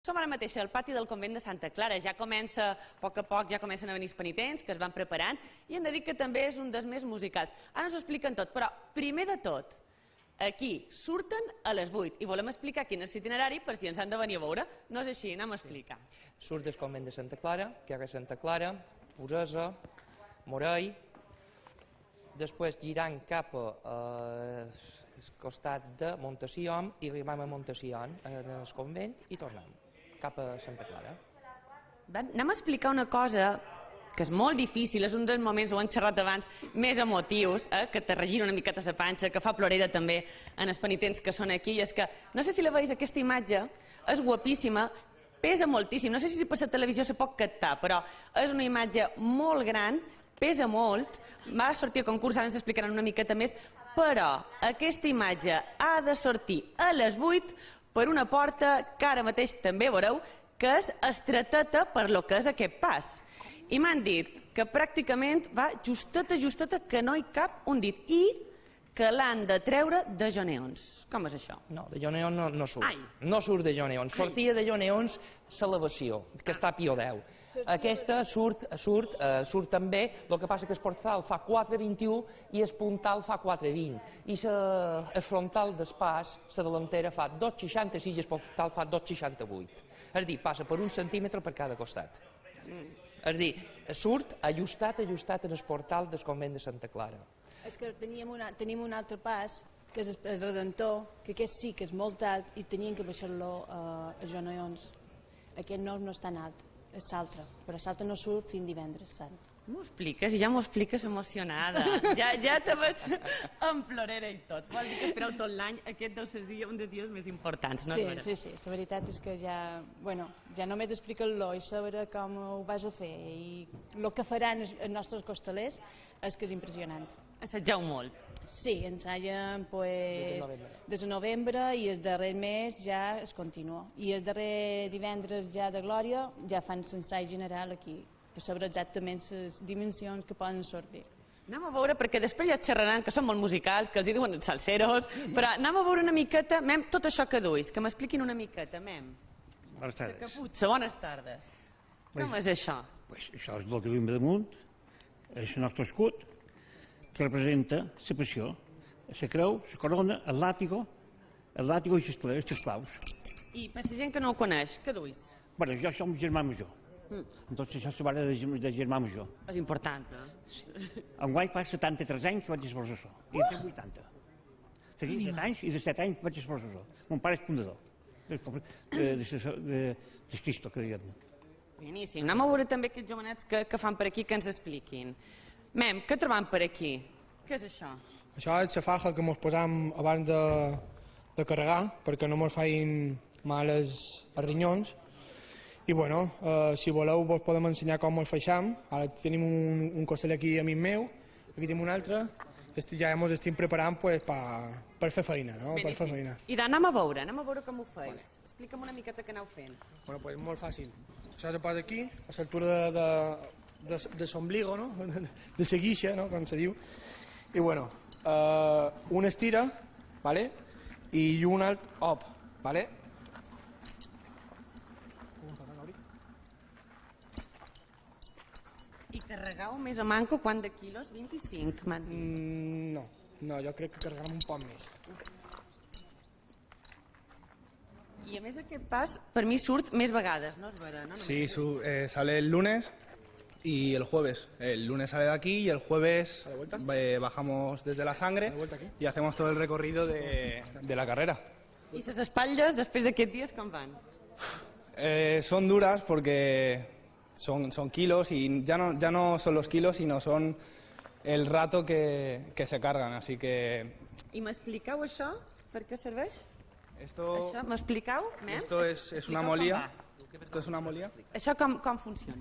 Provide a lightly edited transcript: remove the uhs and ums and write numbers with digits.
Som ara mateix al pati del convent de Santa Clara. Ja comença, a poc, ja comencen a venir els penitents, que es van preparant, i hem de dir que també és un dels més musicals. Ara ens ho expliquen tot, però primer de tot, aquí surten a les 8 i volem explicar quin és l'itinerari per si ens han de venir a veure. No és així, anem a explicar. Surt del convent de Santa Clara, carrer Santa Clara, Posesa, Morell, després girant cap al costat de Montacion i arribam a Montacion, al convent, i tornem cap a Santa Clara. Anem a explicar una cosa que és molt difícil, és un dels moments, ho hem xerrat abans, més emotius, que te regira una miqueta la panxa, que fa plorera també en els penitents que són aquí, i és que, no sé si la veus, aquesta imatge és guapíssima, pesa moltíssim, no sé si per la televisió se pot captar, però és una imatge molt gran, pesa molt, va sortir a concurs, ara ens explicaran una miqueta més, però aquesta imatge ha de sortir a les 8 per una porta que ara mateix també veureu que és estreteta per lo que és aquest pas. I m'han dit que pràcticament va justeta, que no hi cap un dit, i que l'han de treure de Joneons. Com és això? No, de Joneons no surt. Ai. No surt de Joneons. Sortia de Joneons l'elevació, que està a Pio X. Aquesta surt també, el que passa que el portal fa 4,21 i el puntal fa 4,20. I el frontal del pas, la delantera fa 2,66 i el portal fa 2,68. És a dir, passa per un centímetre per cada costat. És a dir, surt ajustat en el portal del convent de Santa Clara. És que tenim un altre pas, que és el Redentor, que aquest sí que és molt alt i tenien que baixar-lo a Joneons. Aquest no és tan alt, és l'altre, però l'altre no surt fins divendres sant. M'ho expliques? I ja m'ho expliques emocionada. Ja te veig amb plorera i tot. Vol dir que espereu tot l'any, aquest deu ser un dels dies més importants, no? Sí, la veritat és que ja només d'explicar-lo i saber com ho vas a fer i el que faran els nostres costalers és que és impressionant. Assageu molt. Sí, ensaiem des de novembre i el darrer mes ja es continua. I el darrer divendres ja de Glòria ja fan l'ensai general aquí, per saber exactament les dimensions que poden sortir. Anem a veure, perquè després ja xerraran, que són molt musicals, que els diuen els salseros, però anem a veure una miqueta, mem, tot això que duis, que m'expliquin una miqueta, mem. Bones tardes. Caputxa, bones tardes. Com és això? Això és el que duim damunt, és el nostre escut, que representa la passió, la creu, la corona, el làtigo i les claus. I per la gent que no ho coneix, què duis? Bueno, jo som germà major. Entonces això se va de germà major. És important, eh? Enguany fa 73 anys que vaig esforçar això. I tinc 80. Tenia 7 anys i de 7 anys vaig esforçar això. Mon pare és fundador de Cristo, que diguem. Beníssim. Anem a veure també aquests jovenets que fan per aquí, que ens expliquin. Mem, què trobam per aquí? Què és això? Això és la faja que ens posam abans de carregar, perquè no ens facin mal els rinyons. I bueno, si voleu vos podem ensenyar com els faixam. Ara tenim un costeller aquí amic meu, aquí tenim un altre, ja ens estem preparant per fer feina, no? Per fer feina. I anem a veure com ho feis. Explica'm una miqueta què aneu fent. Bueno, pues molt fàcil. Això se posa aquí, a l'altura de l'ombligo, no? De la guixa, no? Com se diu. I bueno, un estira, ¿vale? I un alt op, ¿vale? I carregau més o manco quant de quilos? 25, m'han dit. No, jo crec que carregarem un poc més. I a més aquest pas, per mi surt més vegades, no? Sí, sale el lunes y el jueves. El lunes sale de aquí y el jueves bajamos desde la Sangre y hacemos todo el recorrido de la carrera. I les espatlles, després d'aquests dies, com van? Son duras porque son kilos y ya no son los kilos, sino son el rato que se cargan, así que... I m'expliqueu això? Per què serveix? Esto m'expliqueu? es una molía. Esto es una molía. Això com funciona?